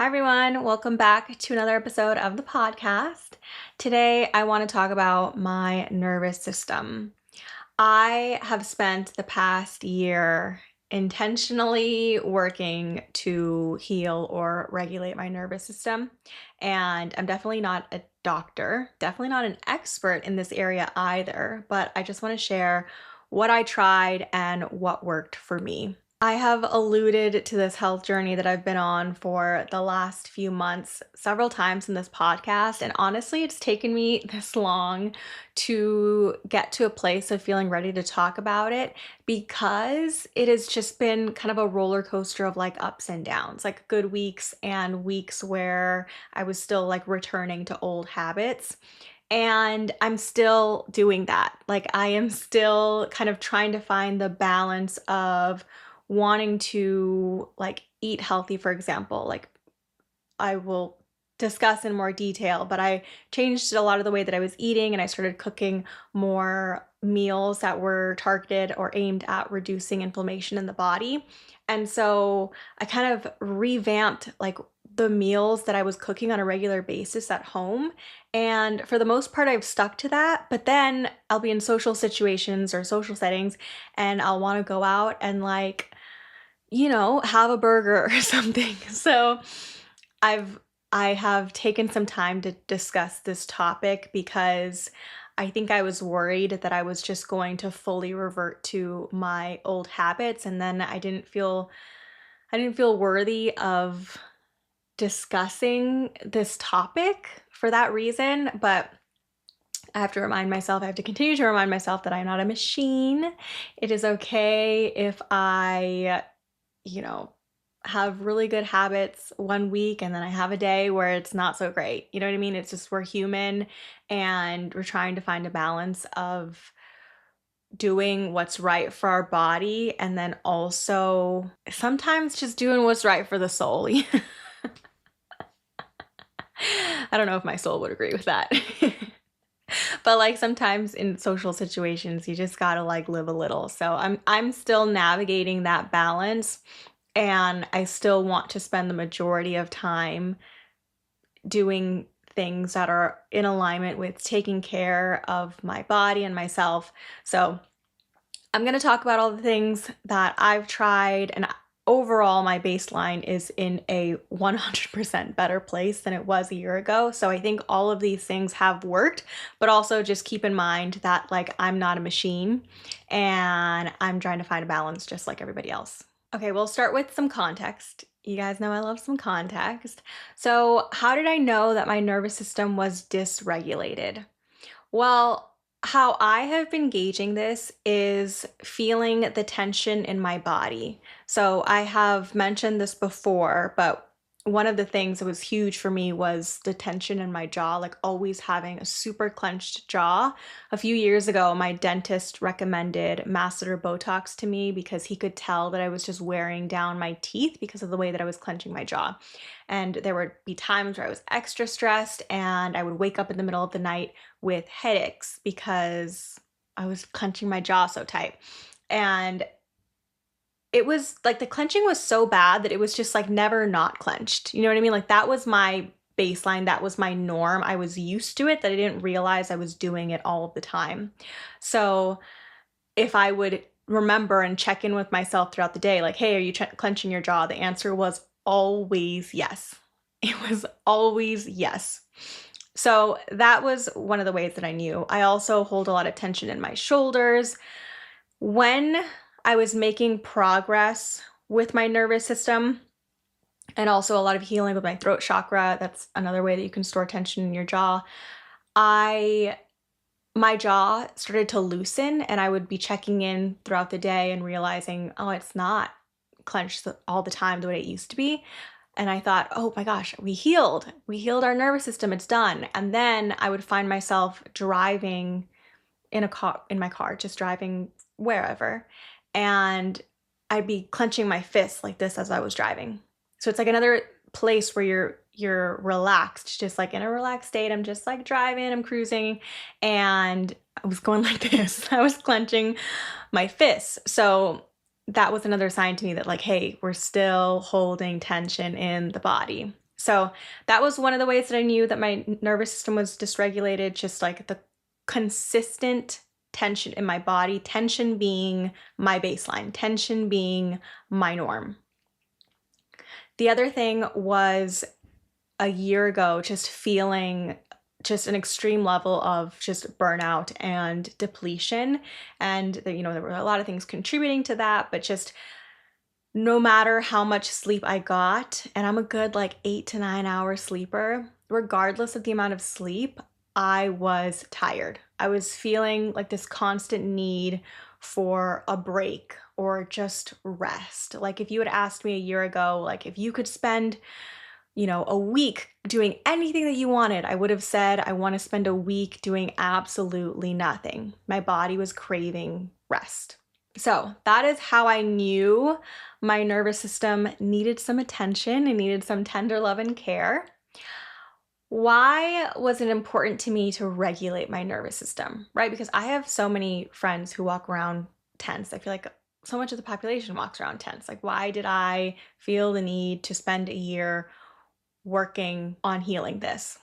Hi, everyone. Welcome back to another episode of the podcast. Today, I want to talk about my nervous system. I have spent the past year intentionally working to heal or regulate my nervous system. And I'm definitely not a doctor, definitely not an expert in this area either, but I just want to share what I tried and what worked for me. I have alluded to this health journey that I've been on for the last few months several times in this podcast. And honestly, it's taken me this long to get to a place of feeling ready to talk about it because it has just been kind of a roller coaster of like ups and downs, like good weeks and weeks where I was still like returning to old habits. And I'm still doing that. Like, I am still kind of trying to find the balance of wanting to like eat healthy, for example. Like, I will discuss in more detail, but I changed a lot of the way that I was eating and I started cooking more meals that were targeted or aimed at reducing inflammation in the body. And so I kind of revamped like the meals that I was cooking on a regular basis at home. And for the most part, I've stuck to that. But then I'll be in social situations or social settings and I'll want to go out and like, have a burger or something. So I've I have taken some time to discuss this topic because I think I was worried that I was just going to fully revert to my old habits and then I didn't feel worthy of discussing this topic for that reason, but I have to continue to remind myself that I'm not a machine. It is okay if I you know, have really good habits one week and then I have a day where it's not so great. You know what I mean? It's just we're human and we're trying to find a balance of doing what's right for our body and then also sometimes just doing what's right for the soul. I don't know if my soul would agree with that. But like sometimes in social situations you just got to like live a little. So I'm still navigating that balance and I still want to spend the majority of time doing things that are in alignment with taking care of my body and myself. So, I'm going to talk about all the things that I've tried, and overall, my baseline is in a 100% better place than it was a year ago. So, I think all of these things have worked, but also just keep in mind that, like, I'm not a machine and I'm trying to find a balance just like everybody else. Okay, we'll start with some context. You guys know I love some context. So, how did I know that my nervous system was dysregulated? Well, how I have been gauging this is feeling the tension in my body. So I have mentioned this before, but one of the things that was huge for me was the tension in my jaw, like always having a super clenched jaw. A few years ago, my dentist recommended masseter Botox to me because he could tell that I was just wearing down my teeth because of the way that I was clenching my jaw. And there would be times where I was extra stressed and I would wake up in the middle of the night with headaches because I was clenching my jaw so tight. And it was like the clenching was so bad that it was just like never not clenched. You know what I mean? Like that was my baseline, that was my norm. I was used to it that I didn't realize I was doing it all of the time. So if I would remember and check in with myself throughout the day, like, hey, are you clenching your jaw? The answer was always yes. It was always yes. So that was one of the ways that I knew. I also hold a lot of tension in my shoulders. When I was making progress with my nervous system and also a lot of healing with my throat chakra, that's another way that you can store tension in your jaw. I My jaw started to loosen and I would be checking in throughout the day and realizing, oh, it's not clenched all the time the way it used to be. And I thought, oh my gosh, we healed. We healed our nervous system. It's done. And then I would find myself driving in my car, just driving wherever. And I'd be clenching my fists like this as I was driving. So it's like another place where you're relaxed, just like in a relaxed state. I'm just like driving, I'm cruising, and I was going like this. I was clenching my fists. So that was another sign to me that like, hey, we're still holding tension in the body. So that was one of the ways that I knew that my nervous system was dysregulated, just like the consistent tension in my body, tension being my baseline, tension being my norm. The other thing was a year ago, just feeling just an extreme level of just burnout and depletion. And, there were a lot of things contributing to that, but just no matter how much sleep I got, and I'm a good like 8 to 9 hour sleeper, regardless of the amount of sleep, I was tired. I was feeling like this constant need for a break or just rest. Like if you had asked me a year ago, like if you could spend, a week doing anything that you wanted, I would have said, I want to spend a week doing absolutely nothing. My body was craving rest. So that is how I knew my nervous system needed some attention and needed some tender love and care. Why was it important to me to regulate my nervous system, right? Because I have so many friends who walk around tense. I feel like so much of the population walks around tense. Like, why did I feel the need to spend a year working on healing this?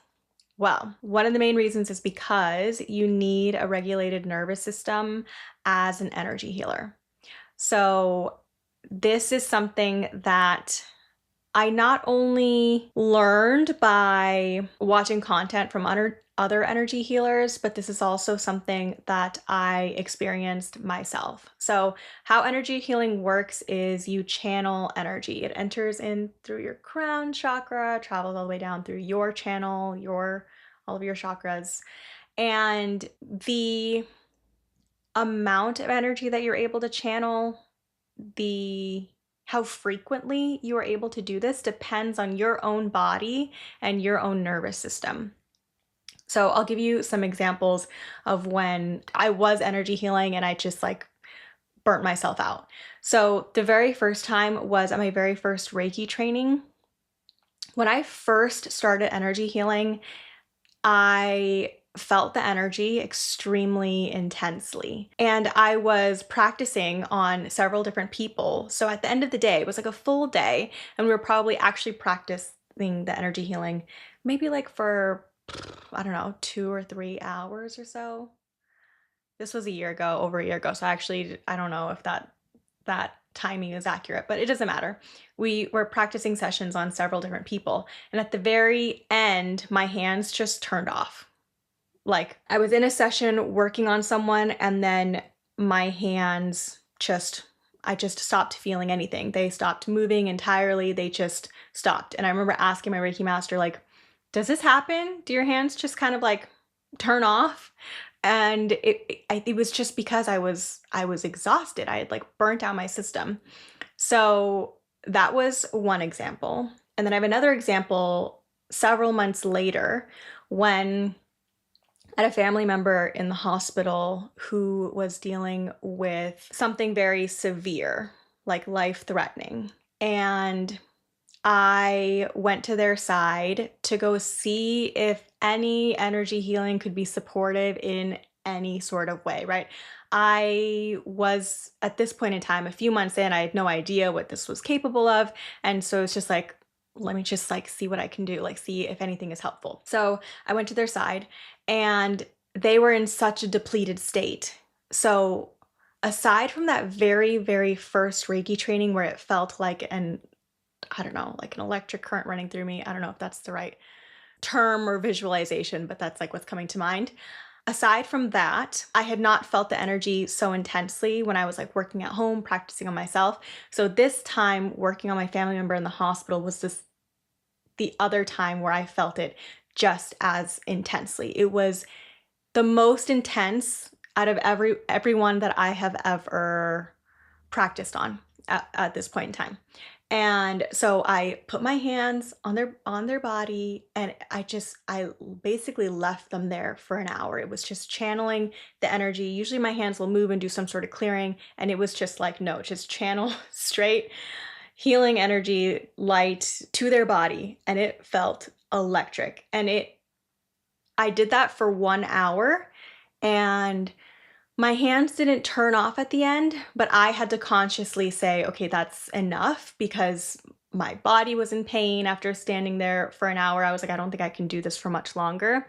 Well, one of the main reasons is because you need a regulated nervous system as an energy healer. So this is something that I not only learned by watching content from other energy healers, but this is also something that I experienced myself. So how energy healing works is you channel energy. It enters in through your crown chakra, travels all the way down through your channel, all of your chakras. And the amount of energy that you're able to channel, how frequently you are able to do this depends on your own body and your own nervous system. So I'll give you some examples of when I was energy healing and I just like burnt myself out. So the very first time was at my very first Reiki training. When I first started energy healing, I felt the energy extremely intensely. And I was practicing on several different people. So at the end of the day, it was like a full day, and we were probably actually practicing the energy healing maybe like for, I don't know, 2 or 3 hours or so. This was over a year ago. So I don't know if that timing is accurate, but it doesn't matter. We were practicing sessions on several different people. And at the very end, my hands just turned off. Like I was in a session working on someone and then my hands I just stopped feeling anything. They stopped moving entirely. They just stopped. And I remember asking my Reiki master, like, does this happen? Do your hands just kind of like turn off? And it was just because I was exhausted. I had like burnt out my system. So that was one example. And then I have another example several months later when I had a family member in the hospital who was dealing with something very severe, like life-threatening. And I went to their side to go see if any energy healing could be supportive in any sort of way, right? I was at this point in time, a few months in, I had no idea what this was capable of. And so it's just like, let me just like see what I can do, like see if anything is helpful. So I went to their side and they were in such a depleted state. So aside from that very, very first Reiki training where it felt like I don't know, like an electric current running through me. I don't know if that's the right term or visualization, but that's like what's coming to mind. Aside from that, I had not felt the energy so intensely when I was like working at home, practicing on myself. So this time working on my family member in the hospital was the other time where I felt it just as intensely. It was the most intense out of everyone that I have ever practiced on at this point in time. And so I put my hands on their body and I basically left them there for an hour. It was just channeling the energy. Usually my hands will move and do some sort of clearing, and it was just like, no, just channel straight healing energy, light to their body, and it felt electric. And I did that for 1 hour, and my hands didn't turn off at the end, but I had to consciously say, okay, that's enough, because My body was in pain after standing there for an hour. I was like, I don't think I can do this for much longer.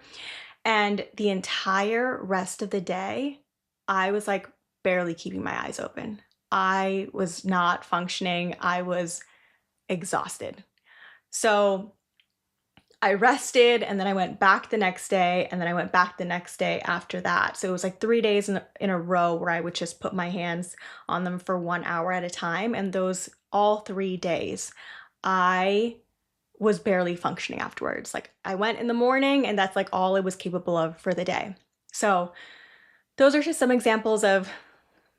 And the entire rest of the day, I was like barely keeping my eyes open. I was not functioning. I was exhausted. So I rested and then I went back the next day and then I went back the next day after that. So it was like 3 days in a row where I would just put my hands on them for 1 hour at a time. And those all 3 days, I was barely functioning afterwards. Like I went in the morning and that's like all I was capable of for the day. So those are just some examples of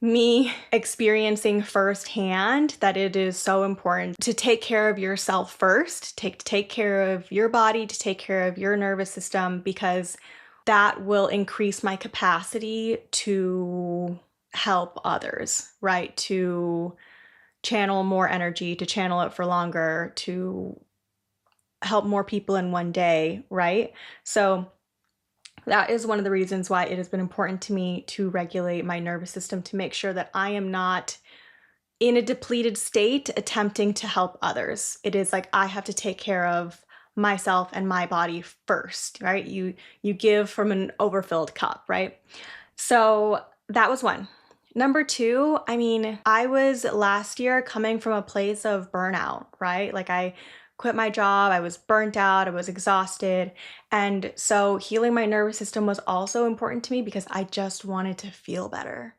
me experiencing firsthand that it is so important to take care of yourself first, take care of your body, to take care of your nervous system, because that will increase my capacity to help others, right? To channel more energy, to channel it for longer, to help more people in one day, right? So that is one of the reasons why it has been important to me to regulate my nervous system, to make sure that I am not in a depleted state attempting to help others. It is like I have to take care of myself and my body first, right? You give from an overfilled cup, right? So that was one. Number two, I mean, I was last year coming from a place of burnout, right? Like I quit my job, I was burnt out, I was exhausted. And so healing my nervous system was also important to me because I just wanted to feel better,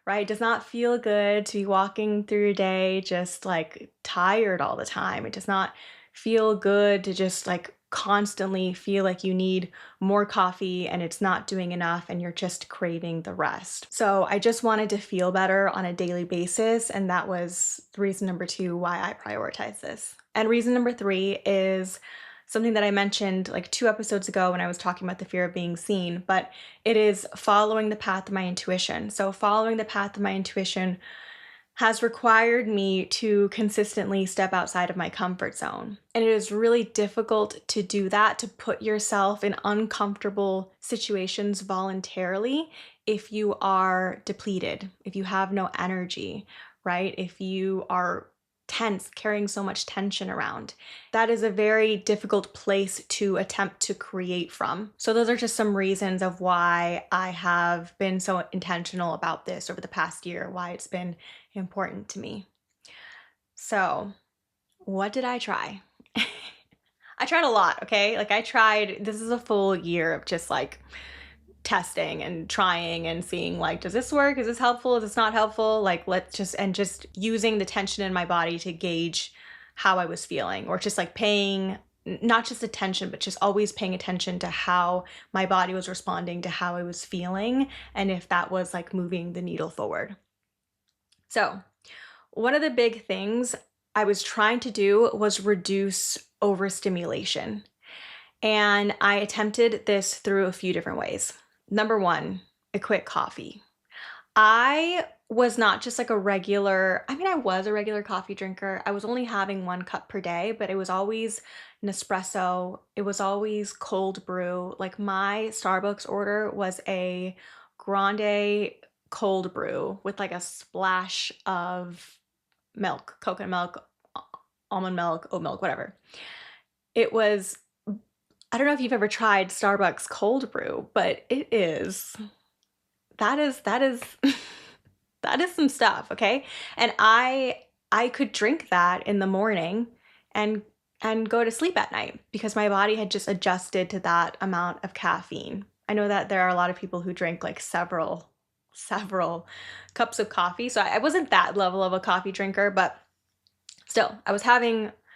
right? It does not feel good to be walking through your day just like tired all the time. It does not feel good to just like constantly feel like you need more coffee and it's not doing enough and you're just craving the rest. So I just wanted to feel better on a daily basis. And that was reason number two why I prioritize this. And reason number three is something that I mentioned like 2 episodes ago when I was talking about the fear of being seen, but it is following the path of my intuition. So following the path of my intuition has required me to consistently step outside of my comfort zone. And it is really difficult to do that, to put yourself in uncomfortable situations voluntarily if you are depleted, if you have no energy, right? If you are tense, carrying so much tension around. That is a very difficult place to attempt to create from. So those are just some reasons of why I have been so intentional about this over the past year, why it's been important to me. So, what did I try? I tried a lot, okay? Like this is a full year of just like testing and trying and seeing like, does this work? Is this helpful? Is this not helpful? Like just using the tension in my body to gauge how I was feeling, or just like paying not just attention, but just always paying attention to how my body was responding to how I was feeling and if that was like moving the needle forward. So, one of the big things I was trying to do was reduce overstimulation. And I attempted this through a few different ways. Number one, I quit coffee. I was not just like I was a regular coffee drinker. I was only having 1 cup per day, but it was always Nespresso. It was always cold brew. Like my Starbucks order was a grande cold brew with like a splash of milk, coconut milk, almond milk, oat milk, whatever. It was, I don't know if you've ever tried Starbucks cold brew, but that is that is some stuff, okay? And I could drink that in the morning and go to sleep at night because my body had just adjusted to that amount of caffeine. I know that there are a lot of people who drink like several cups of coffee. So I wasn't that level of a coffee drinker, but still,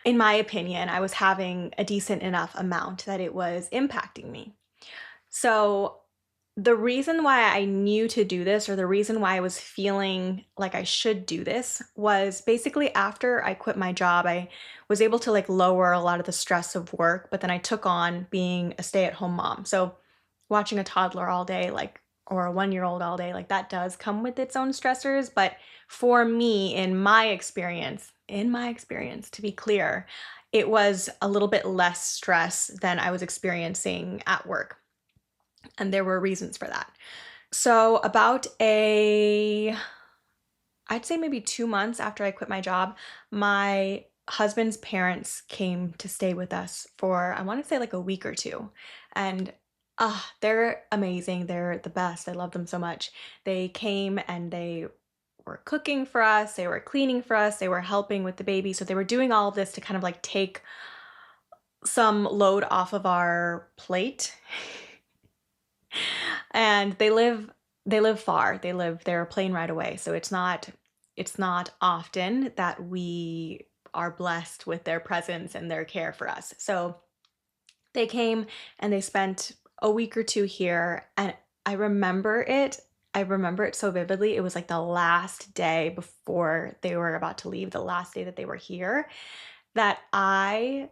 in my opinion, I was having a decent enough amount that it was impacting me. So the reason why I knew to do this, or the reason why I was feeling like I should do this, was basically after I quit my job, I was able to like lower a lot of the stress of work, but then I took on being a stay-at-home mom. So watching a toddler all day, like, or a 1-year-old all day, like that does come with its own stressors. But for me, in my experience, to be clear, it was a little bit less stress than I was experiencing at work. And there were reasons for that. So I'd say maybe 2 months after I quit my job, my husband's parents came to stay with us for, I want to say like a week or two. And they're amazing. They're the best. I love them so much. They came and they were cooking for us, they were cleaning for us, they were helping with the baby. So they were doing all of this to kind of like take some load off of our plate. And they live far. They're a plane ride away. So it's not often that we are blessed with their presence and their care for us. So they came and they spent a week or two here, and I remember it. I remember it so vividly. It was like the last day before they were about to leave, the last day that they were here, that I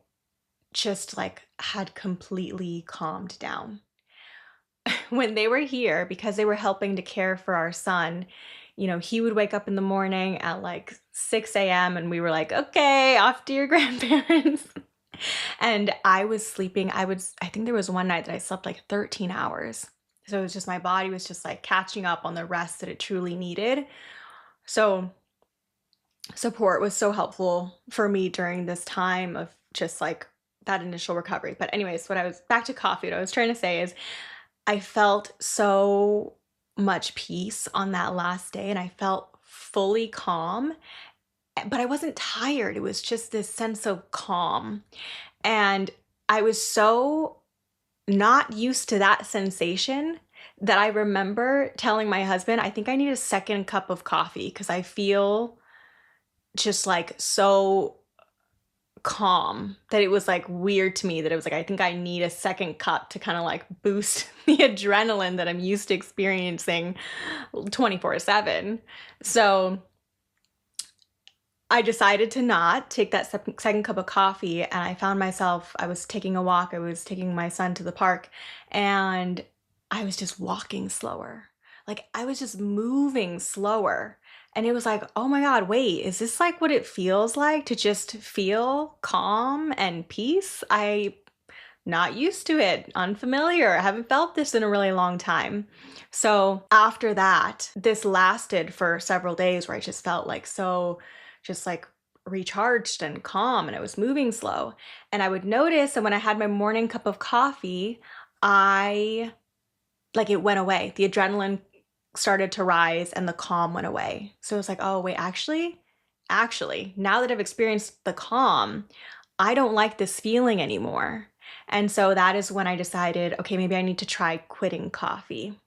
just like had completely calmed down. When they were here, because they were helping to care for our son, he would wake up in the morning at like 6 a.m. and we were like, okay, off to your grandparents. And I was sleeping. I think there was one night that I slept like 13 hours. So it was just, my body was just like catching up on the rest that it truly needed. So support was so helpful for me during this time of just like that initial recovery. But anyways, back to coffee, what I was trying to say is I felt so much peace on that last day and I felt fully calm, but I wasn't tired. It was just this sense of calm. And I was so not used to that sensation that I remember telling my husband, I think I need a second cup of coffee because I feel just like so calm that it was like weird to me that it was like, I think I need a second cup to kind of like boost the adrenaline that I'm used to experiencing 24/7. So I decided to not take that second cup of coffee, and I found myself, I was taking a walk, I was taking my son to the park, and I was just walking slower. Like I was just moving slower. And it was like, oh my God, wait, is this like what it feels like to just feel calm and peace? I not used to it, unfamiliar. I haven't felt this in a really long time. So after that, this lasted for several days where I just felt like so just like recharged and calm and I was moving slow. And I would notice that when I had my morning cup of coffee, I like it went away. The adrenaline started to rise and the calm went away. So it was like, oh wait, actually, now that I've experienced the calm, I don't like this feeling anymore. And so that is when I decided, okay, maybe I need to try quitting coffee.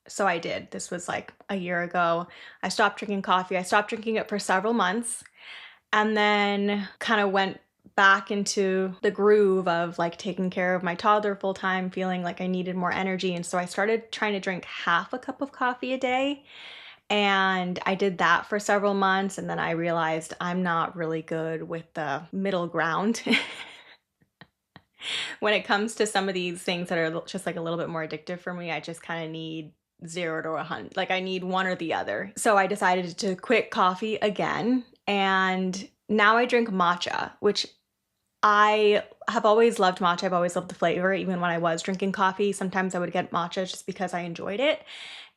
So I did. This was like a year ago. I stopped drinking coffee. I stopped drinking it for several months and then kind of went back into the groove of like taking care of my toddler full time, feeling like I needed more energy. And so I started trying to drink half a cup of coffee a day. And I did that for several months. And then I realized I'm not really good with the middle ground. When it comes to some of these things that are just like a little bit more addictive for me, I just kind of need 0 to 100. Like I need one or the other. So I decided to quit coffee again. And now I drink matcha, which I have always loved matcha. I've always loved the flavor. Even when I was drinking coffee, sometimes I would get matcha just because I enjoyed it.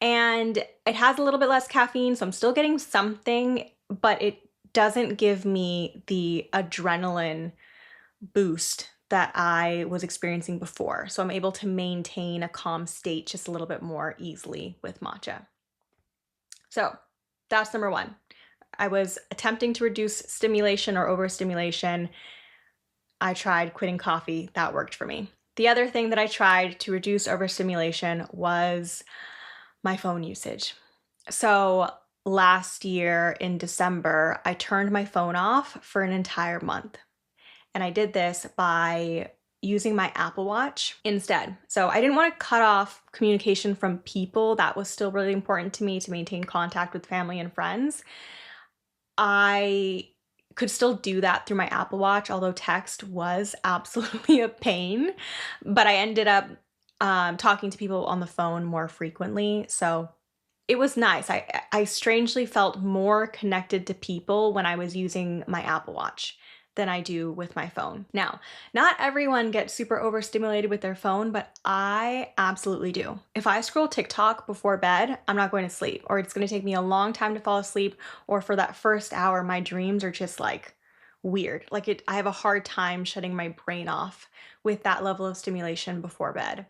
And it has a little bit less caffeine, so I'm still getting something, but it doesn't give me the adrenaline boost that I was experiencing before. So I'm able to maintain a calm state just a little bit more easily with matcha. So that's number one. I was attempting to reduce stimulation or overstimulation. I tried quitting coffee. That worked for me. The other thing that I tried to reduce overstimulation was my phone usage. So last year in December, I turned my phone off for an entire month. And I did this by using my Apple Watch instead. So I didn't want to cut off communication from people. That was still really important to me to maintain contact with family and friends. I could still do that through my Apple Watch, although text was absolutely a pain. But I ended up talking to people on the phone more frequently. So it was nice. I strangely felt more connected to people when I was using my Apple Watch than I do with my phone. Now, not everyone gets super overstimulated with their phone, but I absolutely do. If I scroll TikTok before bed, I'm not going to sleep, or it's going to take me a long time to fall asleep, or for that first hour, my dreams are just like weird. Like I have a hard time shutting my brain off with that level of stimulation before bed.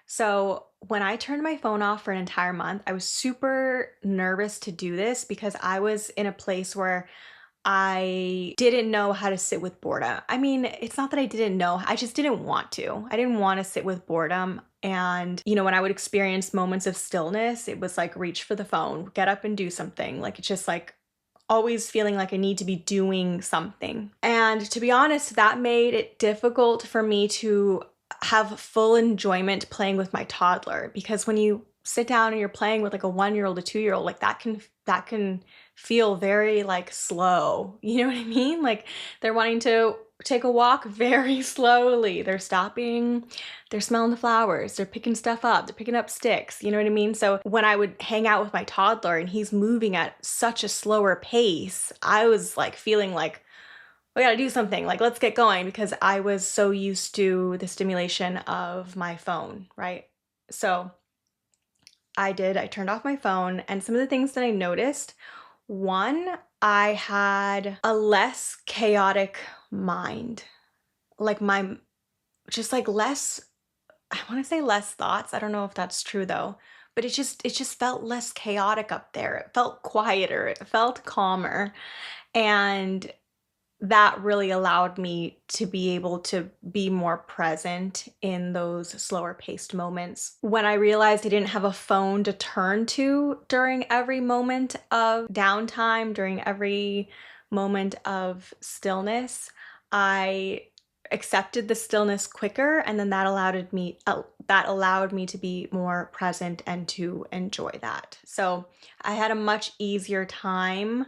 So when I turned my phone off for an entire month, I was super nervous to do this because I was in a place where I didn't know how to sit with boredom. I mean, it's not that I didn't know, I just didn't want to. I didn't want to sit with boredom. And, when I would experience moments of stillness, it was like reach for the phone, get up and do something. Like it's just like always feeling like I need to be doing something. And to be honest, that made it difficult for me to have full enjoyment playing with my toddler, because when you sit down and you're playing with like a 1-year-old, a 2-year-old, like that can feel very like slow. You know what I mean? Like they're wanting to take a walk very slowly. They're stopping, they're smelling the flowers, they're picking stuff up, they're picking up sticks. You know what I mean? So when I would hang out with my toddler and he's moving at such a slower pace, I was like feeling like, we gotta do something, like let's get going, because I was so used to the stimulation of my phone, right? So I turned off my phone, and some of the things that I noticed, one, I had a less chaotic mind. Like just like less, I want to say less thoughts. I don't know if that's true though, but it just felt less chaotic up there. It felt quieter, it felt calmer. And that really allowed me to be able to be more present in those slower paced moments. When I realized I didn't have a phone to turn to during every moment of downtime, during every moment of stillness, I accepted the stillness quicker, and then that allowed me to be more present and to enjoy that. So I had a much easier time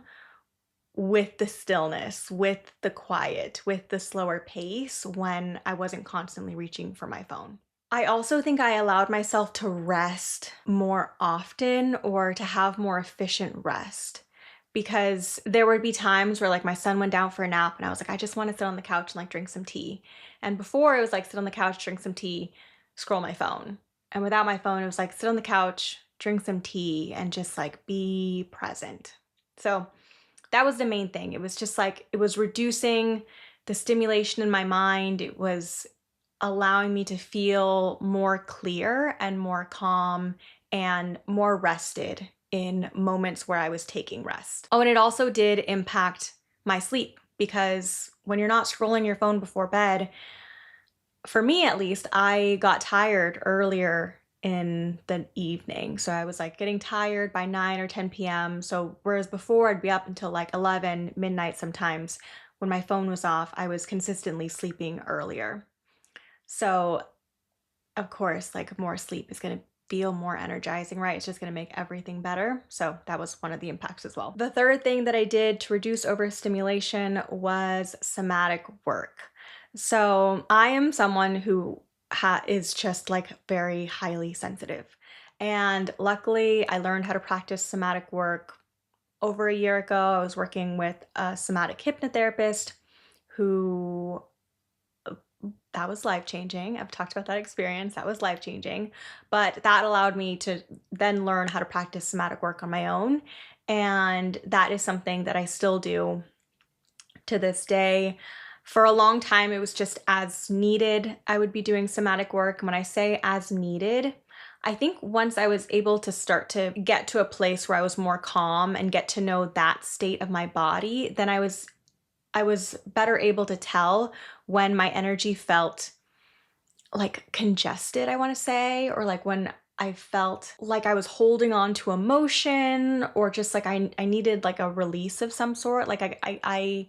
with the stillness, with the quiet, with the slower pace when I wasn't constantly reaching for my phone. I also think I allowed myself to rest more often, or to have more efficient rest, because there would be times where like my son went down for a nap and I was like, I just want to sit on the couch and like drink some tea. And before it was like sit on the couch, drink some tea, scroll my phone. And without my phone, it was like sit on the couch, drink some tea, and just like be present. So that was the main thing. It was just like, it was reducing the stimulation in my mind. It was allowing me to feel more clear and more calm and more rested in moments where I was taking rest. Oh, and it also did impact my sleep, because when you're not scrolling your phone before bed, for me at least, I got tired earlier in the evening. So I was like getting tired by 9 or 10 p.m. So whereas before I'd be up until like 11, midnight sometimes, when my phone was off, I was consistently sleeping earlier. So of course, like more sleep is going to feel more energizing, right? It's just going to make everything better. So that was one of the impacts as well. The third thing that I did to reduce overstimulation was somatic work. So I am someone who is just like very highly sensitive. And luckily, I learned how to practice somatic work over a year ago. I was working with a somatic hypnotherapist who, that was life changing. I've talked about that experience. That was life changing. But that allowed me to then learn how to practice somatic work on my own. And that is something that I still do to this day. For a long time, it was just as needed. I would be doing somatic work. When I say as needed, I think once I was able to start to get to a place where I was more calm and get to know that state of my body, then I was better able to tell when my energy felt like congested, I want to say, or like when I felt like I was holding on to emotion, or just like I needed like a release of some sort. Like I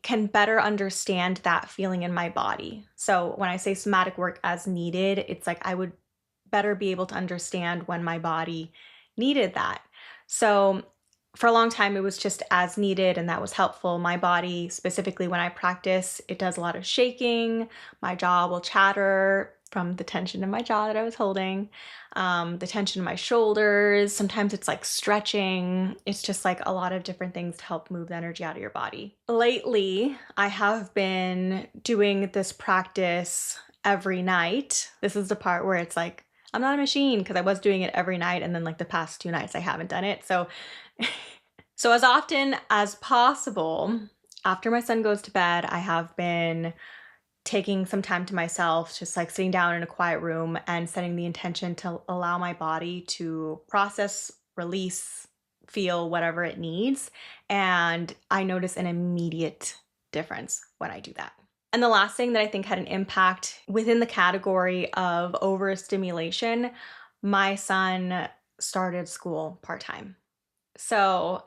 can better understand that feeling in my body. So when I say somatic work as needed, it's like I would better be able to understand when my body needed that. So for a long time, it was just as needed, and that was helpful. My body, specifically when I practice, it does a lot of shaking. My jaw will chatter from the tension in my jaw that I was holding, the tension in my shoulders. Sometimes it's like stretching. It's just like a lot of different things to help move the energy out of your body. Lately, I have been doing this practice every night. This is the part where it's like, I'm not a machine, because I was doing it every night, and then like the past 2 nights I haven't done it. So as often as possible, After my son goes to bed, I have been taking some time to myself, just like sitting down in a quiet room and setting the intention to allow my body to process, release, feel whatever it needs. And I notice an immediate difference when I do that. And the last thing that I think had an impact within the category of overstimulation, my son started school part time. So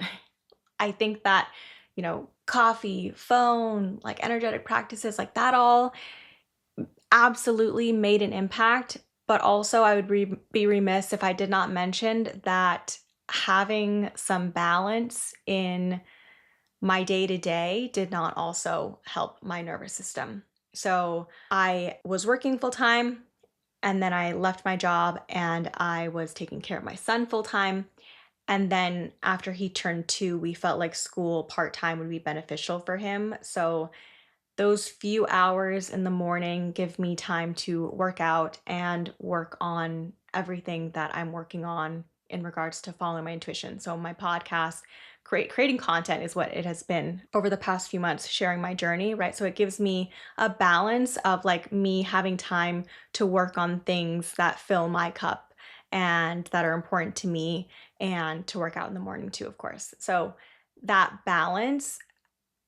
I think that, coffee, phone, like energetic practices, like that all absolutely made an impact. But also, I would be remiss if I did not mention that having some balance in my day to day did not also help my nervous system. So I was working full time and then I left my job and I was taking care of my son full time. And then after he turned 2, we felt like school part time would be beneficial for him. So those few hours in the morning give me time to work out and work on everything that I'm working on in regards to following my intuition. So my podcast, creating content is what it has been over the past few months, sharing my journey, right? So it gives me a balance of like me having time to work on things that fill my cup and that are important to me, and to work out in the morning too, of course. So that balance,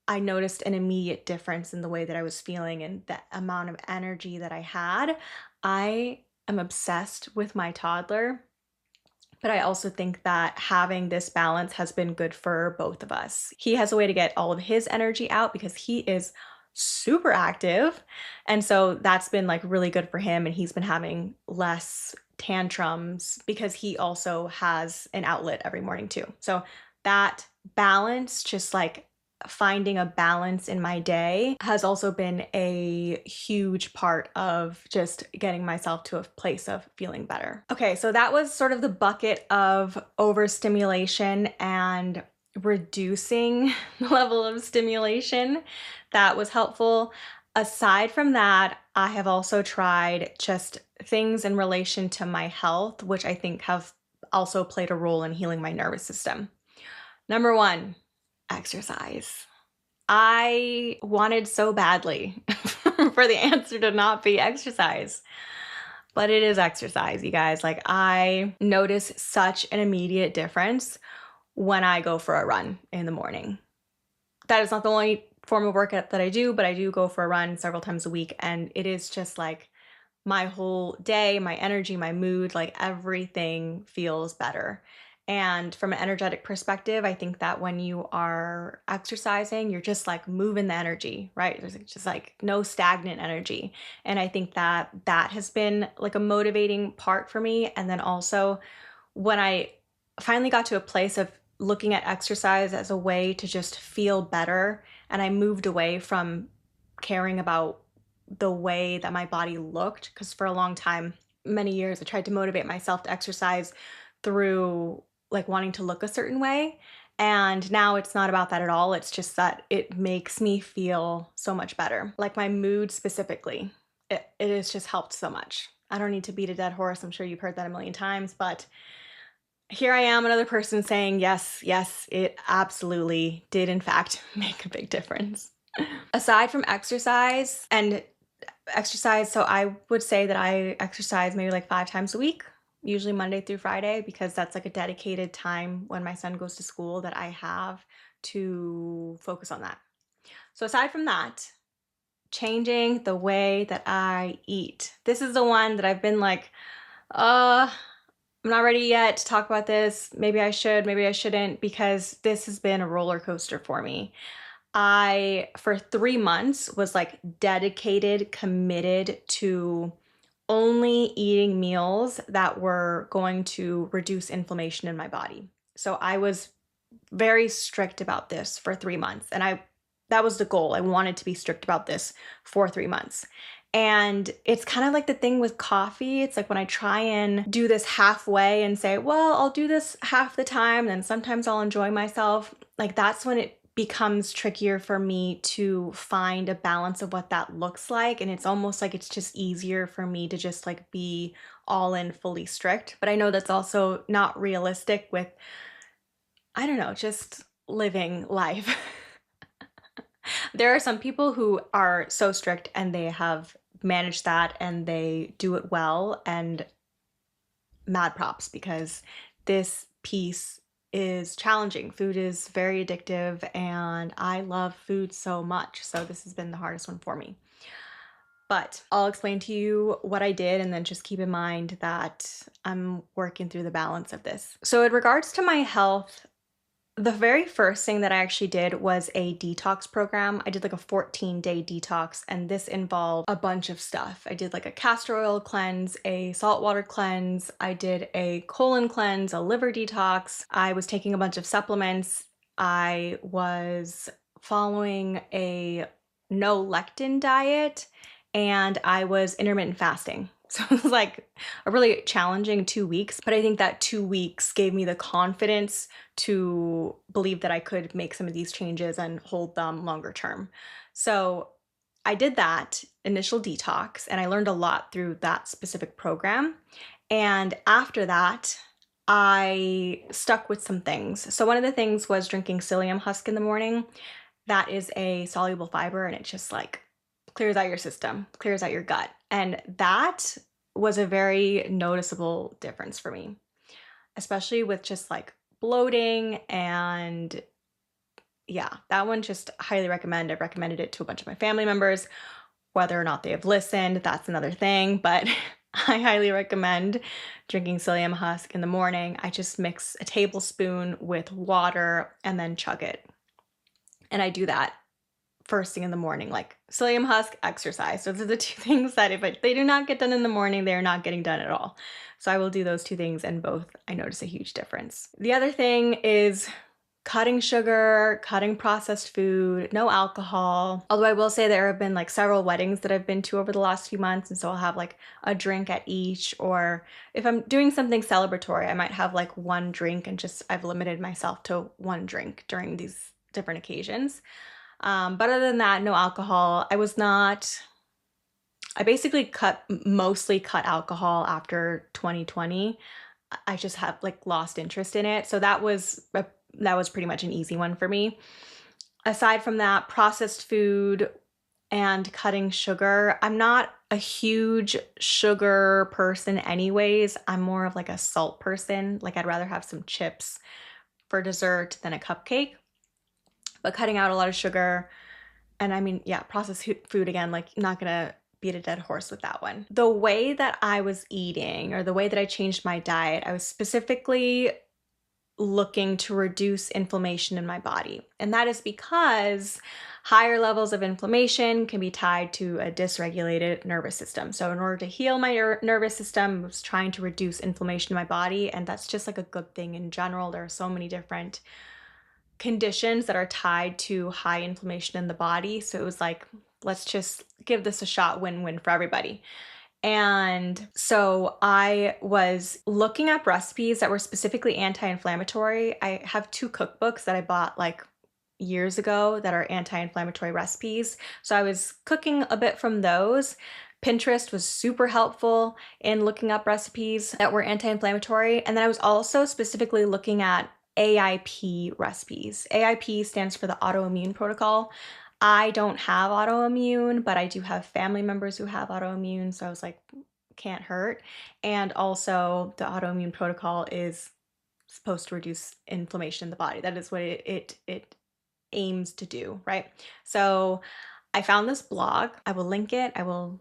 I noticed an immediate difference in the way that I was feeling and the amount of energy that I had. I am obsessed with my toddler, but I also think that having this balance has been good for both of us. He has a way to get all of his energy out because he is super active. And so that's been like really good for him. And he's been having less tantrums because he also has an outlet every morning too. So that balance, just like finding a balance in my day, has also been a huge part of just getting myself to a place of feeling better. Okay, so that was sort of the bucket of overstimulation and reducing the level of stimulation that was helpful. Aside from that, I have also tried just things in relation to my health, which I think have also played a role in healing my nervous system. Number one, exercise. I wanted so badly for the answer to not be exercise, but it is exercise, you guys. Like, I notice such an immediate difference when I go for a run in the morning. That is not the only form of workout that I do, but I do go for a run several times a week, and it is just like my whole day, my energy, my mood, like everything feels better. And from an energetic perspective, I think that when you are exercising, you're just like moving the energy, right? There's just like no stagnant energy. And I think that that has been like a motivating part for me. And then also, when I finally got to a place of looking at exercise as a way to just feel better, and I moved away from caring about the way that my body looked, because for a long time, many years, I tried to motivate myself to exercise through like wanting to look a certain way. And now it's not about that at all. It's just that it makes me feel so much better. Like my mood specifically, it has just helped so much. I don't need to beat a dead horse. I'm sure you've heard that a million times, but here I am, another person saying, yes, yes, it absolutely did, in fact, make a big difference. Aside from exercise, so I would say that I exercise maybe like 5 times a week, usually Monday through Friday, because that's like a dedicated time when my son goes to school that I have to focus on that. So aside from that, changing the way that I eat. This is the one that I've been like, I'm not ready yet to talk about this. Maybe I should, maybe I shouldn't, because this has been a roller coaster for me. I, for 3 months, was like dedicated, committed to only eating meals that were going to reduce inflammation in my body. So I was very strict about this for 3 months. And that was the goal. I wanted to be strict about this for 3 months. And it's kind of like the thing with coffee. It's like when I try and do this halfway and say, well, I'll do this half the time, then sometimes I'll enjoy myself. Like that's when it becomes trickier for me to find a balance of what that looks like. And it's almost like it's just easier for me to just like be all in fully strict. But I know that's also not realistic with, I don't know, just living life. There are some people who are so strict and they have managed that and they do it well, and mad props, because this piece is challenging. Food is very addictive and I love food so much. So this has been the hardest one for me. But I'll explain to you what I did, and then just keep in mind that I'm working through the balance of this. So, in regards to my health, the very first thing that I actually did was a detox program. I did like a 14-day detox, and this involved a bunch of stuff. I did like a castor oil cleanse, a saltwater cleanse, I did a colon cleanse, a liver detox. I was taking a bunch of supplements. I was following a no lectin diet, and I was intermittent fasting. So it was like a really challenging 2 weeks, but I think that 2 weeks gave me the confidence to believe that I could make some of these changes and hold them longer term. So I did that initial detox and I learned a lot through that specific program. And after that, I stuck with some things. So one of the things was drinking psyllium husk in the morning. That is a soluble fiber and it just like clears out your system, clears out your gut. And that was a very noticeable difference for me, especially with just like bloating. And yeah, that one just highly recommend. I've recommended it to a bunch of my family members. Whether or not they have listened, that's another thing, but I highly recommend drinking psyllium husk in the morning. I just mix a tablespoon with water and then chug it. And I do that first thing in the morning, like psyllium husk, exercise. Those are the two things that if they do not get done in the morning, they're not getting done at all. So I will do those two things, and both I notice a huge difference. The other thing is cutting sugar, cutting processed food, no alcohol. Although I will say there have been like several weddings that I've been to over the last few months, and so I'll have like a drink at each, or if I'm doing something celebratory, I might have like one drink, and just I've limited myself to one drink during these different occasions. But other than that, no alcohol. I basically mostly cut alcohol after 2020. I just have like lost interest in it. So that was pretty much an easy one for me. Aside from that, processed food and cutting sugar. I'm not a huge sugar person anyways. I'm more of like a salt person. Like I'd rather have some chips for dessert than a cupcake. But cutting out a lot of sugar, and I mean, yeah, processed food again, like not gonna beat a dead horse with that one. The way that I was eating, or the way that I changed my diet, I was specifically looking to reduce inflammation in my body. And that is because higher levels of inflammation can be tied to a dysregulated nervous system. So in order to heal my nervous system, I was trying to reduce inflammation in my body, and that's just like a good thing in general. There are so many different conditions that are tied to high inflammation in the body. So it was like, let's just give this a shot, win-win for everybody. And so I was looking up recipes that were specifically anti-inflammatory. I have 2 cookbooks that I bought like years ago that are anti-inflammatory recipes. So I was cooking a bit from those. Pinterest was super helpful in looking up recipes that were anti-inflammatory. And then I was also specifically looking at AIP recipes. AIP stands for the autoimmune protocol. I don't have autoimmune, but I do have family members who have autoimmune. So I was like, can't hurt. And also, the autoimmune protocol is supposed to reduce inflammation in the body. That is what it aims to do, right? So I found this blog. I will link it. I will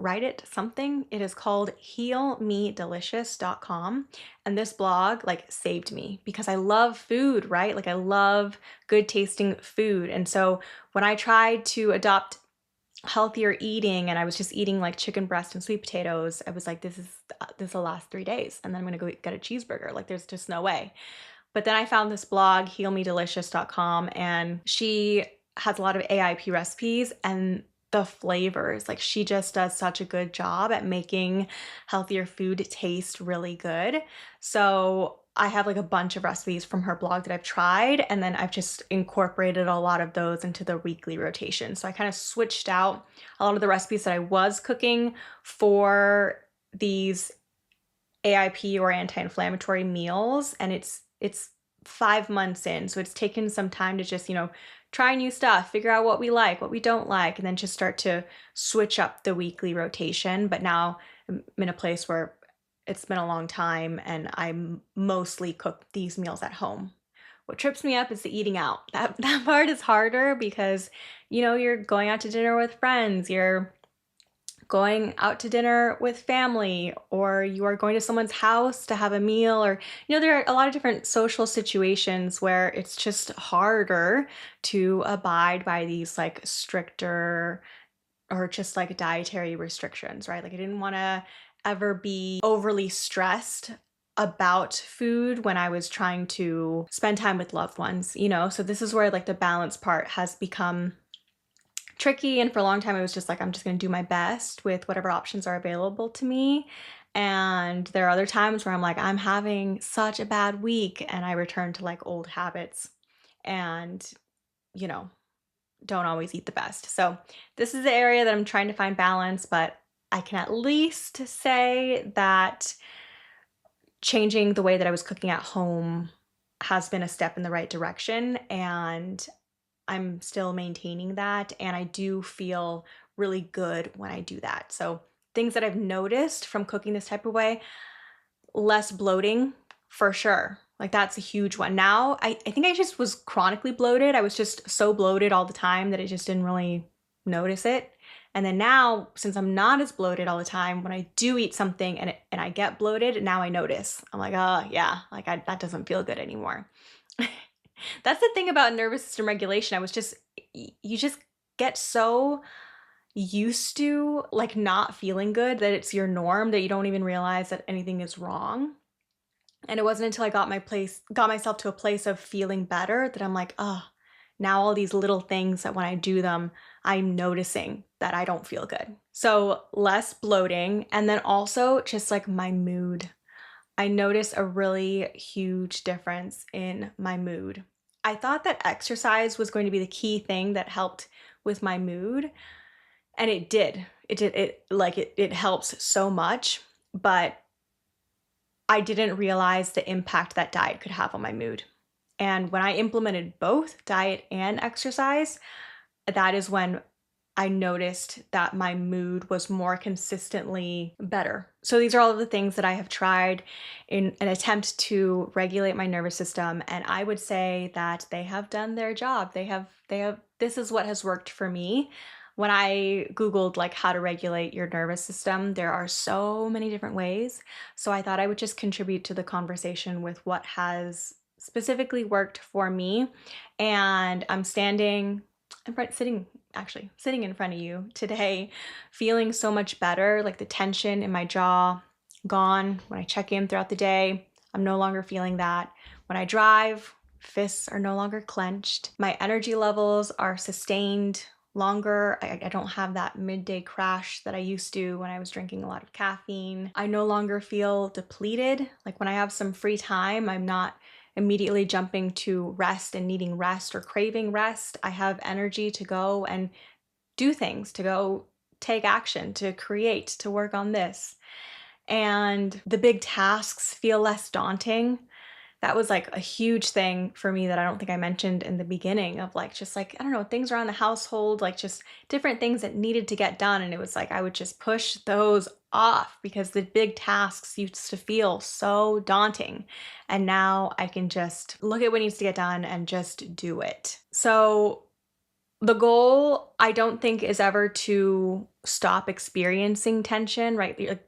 write it something. It is called healmedelicious.com. And this blog like saved me because I love food, right? Like I love good tasting food. And so when I tried to adopt healthier eating and I was just eating like chicken breast and sweet potatoes, I was like, this will last 3 days. And then I'm going to go get a cheeseburger. Like there's just no way. But then I found this blog, healmedelicious.com, and she has a lot of AIP recipes, and the flavors, like she just does such a good job at making healthier food taste really good. So I have like a bunch of recipes from her blog that I've tried, and then I've just incorporated a lot of those into the weekly rotation. So I kind of switched out a lot of the recipes that I was cooking for these AIP or anti-inflammatory meals, and it's 5 months in, so it's taken some time to just try new stuff, figure out what we like, what we don't like, and then just start to switch up the weekly rotation. But now I'm in a place where it's been a long time and I mostly cook these meals at home. What trips me up is the eating out. That part is harder because, you're going out to dinner with friends, you're going out to dinner with family, or you are going to someone's house to have a meal, or there are a lot of different social situations where it's just harder to abide by these like stricter or just like dietary restrictions, right? Like I didn't want to ever be overly stressed about food when I was trying to spend time with loved ones. So this is where like the balance part has become tricky. And for a long time, I was just like, I'm just going to do my best with whatever options are available to me. And there are other times where I'm like, I'm having such a bad week. And I return to like old habits and, you know, don't always eat the best. So this is the area that I'm trying to find balance, but I can at least say that changing the way that I was cooking at home has been a step in the right direction. And I'm still maintaining that, and I do feel really good when I do that. So, things that I've noticed from cooking this type of way: less bloating for sure. Like, that's a huge one. Now, I think I just was chronically bloated. I was just so bloated all the time that I just didn't really notice it. And then now, since I'm not as bloated all the time, when I do eat something and I get bloated, now I notice. I'm like, oh, yeah, like that doesn't feel good anymore. That's the thing about nervous system regulation. You just get so used to like not feeling good that it's your norm that you don't even realize that anything is wrong. And it wasn't until I got myself to a place of feeling better that I'm like, oh, now all these little things that when I do them, I'm noticing that I don't feel good. So less bloating, and then also just like my mood. I noticed a really huge difference in my mood. I thought that exercise was going to be the key thing that helped with my mood, and it did. It helps so much, but I didn't realize the impact that diet could have on my mood. And when I implemented both diet and exercise, that is when I noticed that my mood was more consistently better. So these are all of the things that I have tried in an attempt to regulate my nervous system, and I would say that they have done their job. They have this is what has worked for me. When I googled like how to regulate your nervous system, there are so many different ways. So I thought I would just contribute to the conversation with what has specifically worked for me. And I'm sitting in front of you today, feeling so much better, like the tension in my jaw gone. When I check in throughout the day, I'm no longer feeling that. When I drive, fists are no longer clenched. My energy levels are sustained longer. I don't have that midday crash that I used to when I was drinking a lot of caffeine. I no longer feel depleted. Like when I have some free time, I'm not immediately jumping to rest and needing rest or craving rest. I have energy to go and do things, to go take action, to create, to work on this. And the big tasks feel less daunting. That was like a huge thing for me that I don't think I mentioned in the beginning of like, just like, I don't know, things around the household, like just different things that needed to get done. And it was like, I would just push those off because the big tasks used to feel so daunting. And now I can just look at what needs to get done and just do it. So the goal, I don't think, is ever to stop experiencing tension, right?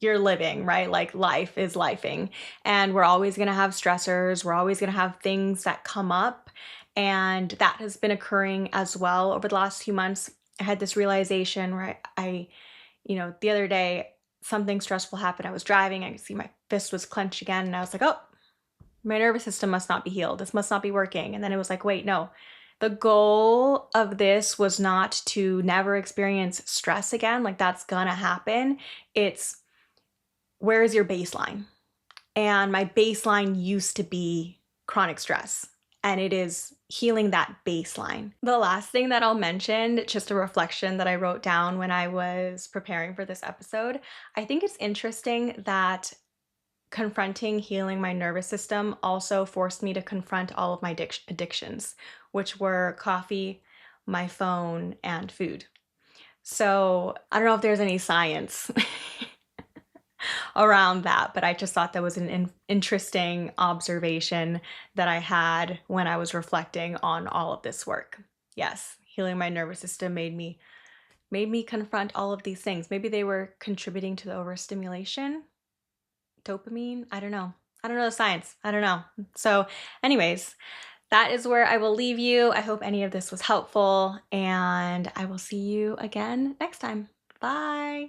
You're living, right? Like life is lifing, and we're always going to have stressors. We're always going to have things that come up, and that has been occurring as well over the last few months. I had this realization where the other day, something stressful happened. I was driving, I could see my fist was clenched again, and I was like, oh, my nervous system must not be healed. This must not be working. And then it was like, wait, no. The goal of this was not to never experience stress again. Like that's gonna happen. It's where is your baseline? And my baseline used to be chronic stress, and it is healing that baseline. The last thing that I'll mention, just a reflection that I wrote down when I was preparing for this episode, I think it's interesting that confronting healing my nervous system also forced me to confront all of my addictions, which were coffee, my phone, and food. So I don't know if there's any science around that, but I just thought that was an interesting observation that I had when I was reflecting on all of this work. Yes, healing my nervous system made me confront all of these things. Maybe they were contributing to the overstimulation, dopamine. I don't know. I don't know the science. I don't know. So, anyways, that is where I will leave you. I hope any of this was helpful, and I will see you again next time. Bye.